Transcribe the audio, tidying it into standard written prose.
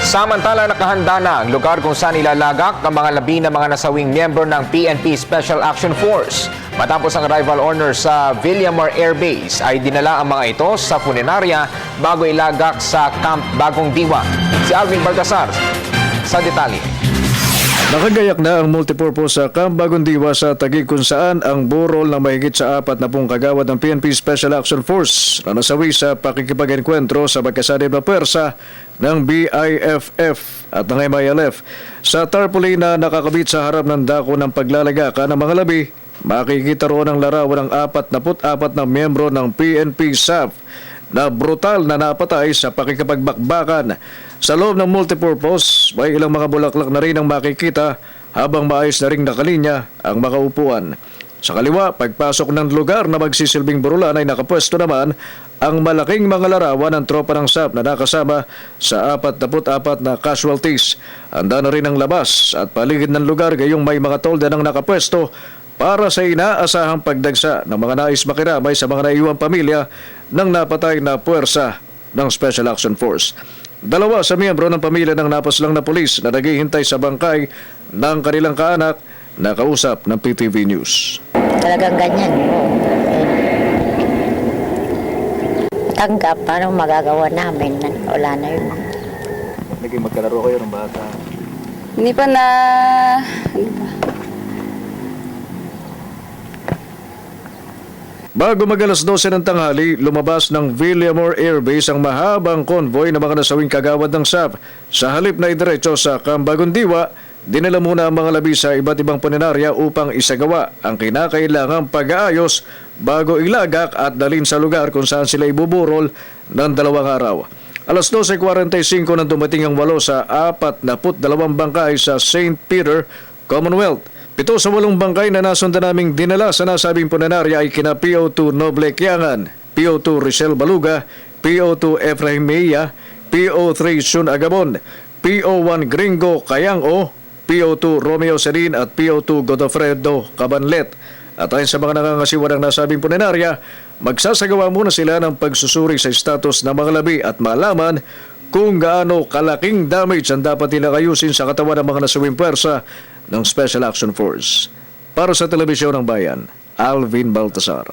Samantala, nakahanda na ang lugar kung saan ilalagak ang mga labi ng mga nasawing miyembro ng PNP Special Action Force. Matapos ang arrival honor sa Villamor Air Base, ay dinala ang mga ito sa funeraria bago ilagak sa Camp Bagong Diwa. Si Alvin Baltasar sa detalye. Nakagayak na ang multipurpose sa Camp Bagong Diwa sa Taguig kung saan ang burol ng mahigit sa 40 kagawad ng PNP Special Action Force na nasawi sa pakikipag-enkwentro sa magkasanib na pwersa ng BIFF at ng MILF. Sa tarpaulin na nakakabit sa harap ng dako ng paglalagakan ng mga labi, makikita roon ang larawan ng 44 na miyembro ng PNP SAF na brutal na napatay sa pakikipagbakbakan. Sa loob ng multipurpose, may ilang mga bulaklak na rin ang makikita habang maayos na ring nakalinya ang mga upuan. Sa kaliwa, pagpasok ng lugar na magsisilbing burulan ay nakapwesto naman ang malaking mga larawan ng tropa ng SAP na nakasama sa 44 na casualties. Handa na rin ang labas at paligid ng lugar gayong may mga tolda ng nakapwesto para sa inaasahang pagdagsa ng mga nais makiramay sa mga naiwang pamilya ng napatay na puwersa ng Special Action Force. 2 sa miyembro ng pamilya ng napaslang na pulis na naghihintay sa bangkay ng kanilang kaanak na kausap ng PTV News. Talagang ganyan. Tanggap, paano magagawa namin? Wala na yun. Naging magkalaro kayo ng bata. Hindi pa na... Bago mag-alas 12 ng tanghali, lumabas ng Villamor Air Base ang mahabang konvoy ng mga nasawing kagawad ng SAP. Sa halip na idiretso sa Camp Bagong Diwa, dinala muna ang mga labi sa iba't ibang punerarya upang isagawa ang kinakailangang pag-aayos bago ilagak at dalhin sa lugar kung saan sila ibuburol ng 2 araw. Alas 12:45 nang dumating ang 8 sa 42 bangkay sa St. Peter, Commonwealth. 7 sa 8 bangkay na nasundan naming dinala sa nasabing punerarya ay kina PO2 Noble Kiangan, PO2 Richel Baluga, PO2 Efraim Mejia, PO3 Shun Agabon, PO1 Gringo Kayango, PO2 Romeo Serin at PO2 Godofredo Cabanlet. At ayon sa mga nangangasiwa ng nasabing punerarya, magsasagawa muna sila ng pagsusuri sa status ng mga labi at malaman kung gaano kalaking damage ang dapat nila ayusin sa katawan ng mga nasawing puwersa ng Special Action Force. Para sa Telebisyon ng Bayan, Alvin Baltasar.